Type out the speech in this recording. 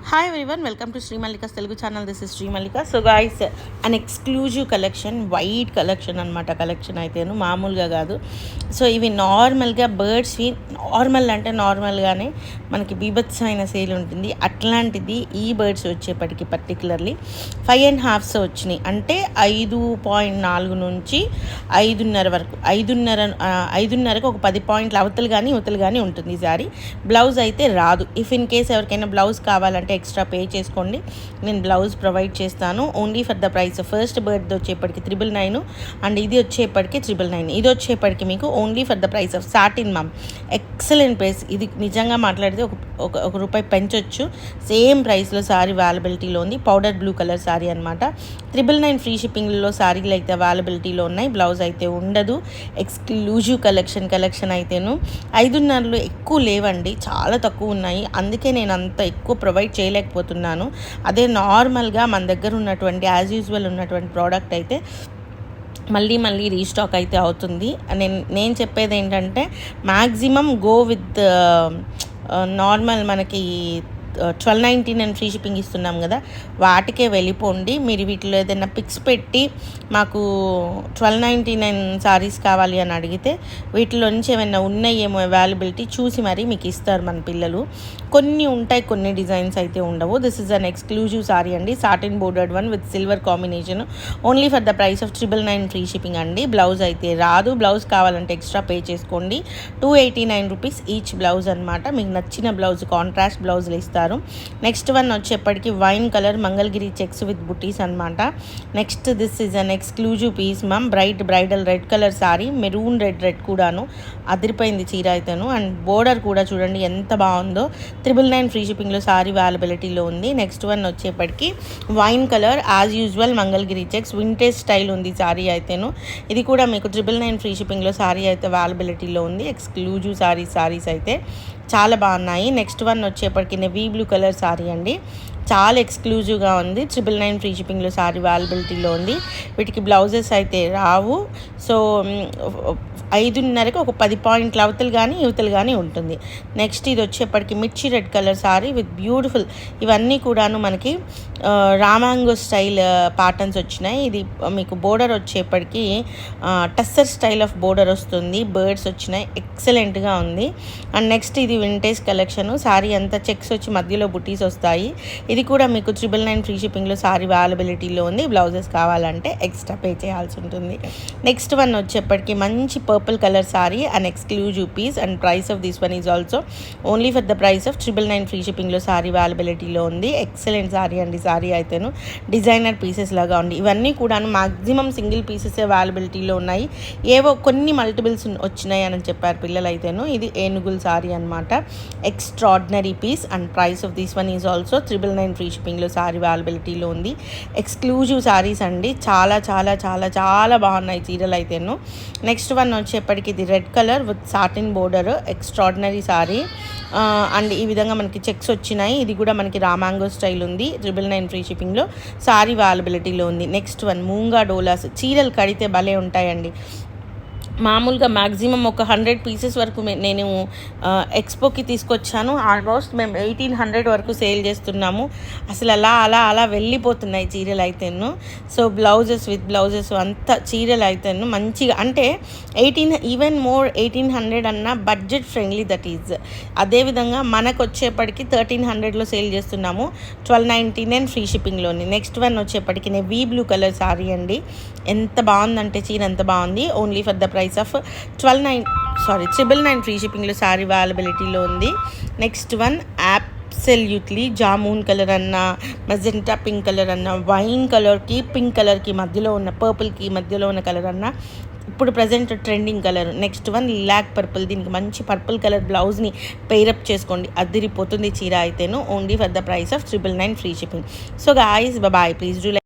Hi everyone, welcome to Sri Mallika's Telugu channel. This is Sri Mallika. So guys, an exclusive collection, white collection అనమాట. Collection అయితేను మామూలుగా కాదు. So ఇవి నార్మల్గా బర్డ్స్వి normal అంటే నార్మల్గానే మనకి బీభత్సమైన సేల్ ఉంటుంది. అట్లాంటిది ఈ బర్డ్స్ వచ్చేప్పటికి పర్టికులర్లీ 5.5 వచ్చినాయి. అంటే 5.4 నుంచి 5.5 వరకు 5.5కి ఒక 10 పాయింట్లు అవతలు కానీ ఇవతలు కానీ ఉంటుంది. ఈ సారీ బ్లౌజ్ అయితే రాదు. ఇఫ్ ఇన్ కేస్ ఎవరికైనా బ్లౌజ్ కావాలంటే ఎక్స్ట్రా పే చేసుకోండి, నేను బ్లౌజ్ ప్రొవైడ్ చేస్తాను. Only for the price. First బర్త్ వచ్చేప్పటికి 999 అండ్ ఇది వచ్చేప్పటికి 999. ఇది వచ్చేప్పటికి మీకు only for the price of satin ma'am. Excellent price. ఇది నిజంగా మాట్లాడితే ఒక రూపాయి పెంచొచ్చు. సేమ్ ప్రైస్లో సారీ అవైలబిలిటీలో ఉంది. పౌడర్ బ్లూ కలర్ సారీ అనమాట. 999 ఫ్రీ షిప్పింగ్లో సారీలు అయితే అవైలబిలిటీలో ఉన్నాయి. బ్లౌజ్ అయితే ఉండదు. ఎక్స్క్లూజివ్ కలెక్షన్ అయితేను 5.5లో ఎక్కువ లేవండి, చాలా తక్కువ ఉన్నాయి. అందుకే నేను అంత ఎక్కువ ప్రొవైడ్ చేయలేకపోతున్నాను. అదే నార్మల్గా మన దగ్గర ఉన్నటువంటి యాజ్ యూజువల్ ఉన్నటువంటి ప్రోడక్ట్ అయితే మళ్ళీ రీస్టాక్ అయితే అవుతుంది. నేను చెప్పేది ఏంటంటే మ్యాక్సిమం గో విత్ నార్మల్ మనకి 1299 ఫ్రీ షిప్పింగ్ ఇస్తున్నాం కదా, వాటికే వెళ్ళిపోండి. మీరు వీటిలో ఏదైనా పిక్స్ పెట్టి మాకు 1299 సారీస్ కావాలి అని అడిగితే వీటిలో నుంచి ఏమైనా ఉన్నాయేమో అవైలబిలిటీ చూసి మరీ మీకు ఇస్తారు మన పిల్లలు. కొన్ని ఉంటాయి, కొన్ని డిజైన్స్ అయితే ఉండవు. This is an exclusive sari అండి. Satin bordered one with silver combination. Only for the price of 999 free shipping అండి. బ్లౌజ్ అయితే రాదు. బ్లౌజ్ కావాలంటే ఎక్స్ట్రా పే చేసుకోండి. 289 రూపీస్ ఈచ్ బ్లౌజ్ అనమాట. మీకు నచ్చిన బ్లౌజ్ కాంట్రాస్ట్ బ్లౌజులు ఇస్తారు. నెక్స్ట్ వన్ వచ్చేప్పటికి wine colour Mangalagiri checks with butis అనమాట. Next this is an exclusive piece ma'am. Bridal red colour sari, maroon red కూడాను అదిరిపోయింది చీర అయితేను. అండ్ బోర్డర్ కూడా చూడండి ఎంత బాగుందో. 999 ఫ్రీ షిప్పింగ్లో సారీ అవైలబిలిటీలో ఉంది. నెక్స్ట్ వన్ వచ్చేప్పటికి wine colour as usual Mangalagiri checks vintage style ఉంది సారీ అయితేను. ఇది కూడా మీకు 999 ఫ్రీ షిప్పింగ్లో సారీ అయితే అవైలబిలిటీలో ఉంది. ఎక్స్క్లూజివ్ సారీస్ అయితే చాలా బాగున్నాయి. నెక్స్ట్ వన్ వచ్చేప్పటికి నెవీ బ్లూ కలర్ సారీ అండి. చాలా ఎక్స్క్లూజివ్గా ఉంది. 999 ఫ్రీ షిప్పింగ్లో సారీ అవైలబిలిటీలో ఉంది. వీటికి బ్లౌజెస్ అయితే రావు. సో 5.5కి ఒక 10 పాయింట్లు అవతలు కానీ ఇవతలు కానీ ఉంటుంది. నెక్స్ట్ ఇది వచ్చేప్పటికి మిర్చి red colour sorry with beautiful, ఇవన్నీ కూడాను మనకి రామాంగో స్టైల్ ప్యాటర్న్స్ వచ్చినాయి. ఇది మీకు బోర్డర్ వచ్చేప్పటికి టస్సర్ స్టైల్ ఆఫ్ బోర్డర్ వస్తుంది. బర్డ్స్ వచ్చినాయి, ఎక్సలెంట్గా ఉంది. అండ్ నెక్స్ట్ ఇది వింటేజ్ కలెక్షన్. సారీ అంతా చెక్స్ వచ్చి మధ్యలో బుటీస్ వస్తాయి. ఇది కూడా మీకు 999 ఫ్రీ షిప్పింగ్లో సారీ అవైలబిలిటీలో ఉంది. బ్లౌజెస్ కావాలంటే ఎక్స్ట్రా పే చేయాల్సి ఉంటుంది. నెక్స్ట్ వన్ వచ్చేప్పటికి మంచి purple colour sari and exclusive piece. And price of this one is also only for the price of 999 free షిప్పింగ్లో సారీ అవైలబిలిటీలో ఉంది. ఎక్సలెంట్ సారీ అండి. సారీ అయితేను డిజైనర్ పీసెస్ లాగా ఉంది. ఇవన్నీ కూడా మాక్సిమం సింగిల్ పీసెస్ అవైలబిలిటీలో ఉన్నాయి. ఏవో కొన్ని మల్టిపుల్స్ వచ్చినాయి అని చెప్పారు పిల్లలు అయితేను. ఇది ఏనుగుల్ సారీ అనమాట. Extraordinary piece. And price of this one is also 999 free షిప్పింగ్లో సారీ అవైలబిలిటీలో ఉంది. ఎక్స్క్లూజివ్ సారీస్ అండి. చాలా చాలా చాలా చాలా బాగున్నాయి చీరలు అయితేను. నెక్స్ట్ వన్ వచ్చేప్పటికి ఇది red colour with satin border, extraordinary sorry. And ఈ విధంగా మనకి చెక్స్ వచ్చినాయి. ఇది కూడా మనకి రామాంగో స్టైల్ ఉంది. 999 ఫ్రీ షిప్పింగ్లో సారీ అవైలబిలిటీలో ఉంది. Next one మూంగా Doulos. చీరలు కడితే భలే ఉంటాయండి. మామూలుగా మ్యాక్సిమం ఒక 100 పీసెస్ వరకు నేను ఎక్స్పోకి తీసుకొచ్చాను. ఆల్మోస్ట్ మేము 1800 వరకు సేల్ చేస్తున్నాము. అసలు అలా వెళ్ళిపోతున్నాయి చీరలు అయితేను. సో విత్ బ్లౌజెస్ అంతా చీరలు అయితేను మంచిగా, అంటే 1800 అన్న బడ్జెట్ ఫ్రెండ్లీ దట్ ఈజ్. అదేవిధంగా మనకు వచ్చేప్పటికి 1300లో సేల్ చేస్తున్నాము. 1299 ఫ్రీ షిప్పింగ్లోని. నెక్స్ట్ వన్ వచ్చేప్పటికి నెవీ బ్లూ కలర్ సారీ అండి. ఎంత బాగుందంటే చీర ఎంత బాగుంది. Only for the price of 999 free షిప్పింగ్లో సారీ అవైలబిలిటీలో ఉంది. Next one absolutely jamun colour అన్న, మజెంటా పింక్ కలర్ అన్న, వైన్ కలర్కి పింక్ కలర్కి మధ్యలో ఉన్న, పర్పుల్కి మధ్యలో ఉన్న కలర్ అన్న ఇప్పుడు present trending colour. Next one lilac purple. దీనికి మంచి పర్పుల్ కలర్ బ్లౌజ్ని పెయిరప్ చేసుకోండి, అదిరిపోతుంది చీర అయితేను. Only for the price of 999 free shipping. So guys bye. Please do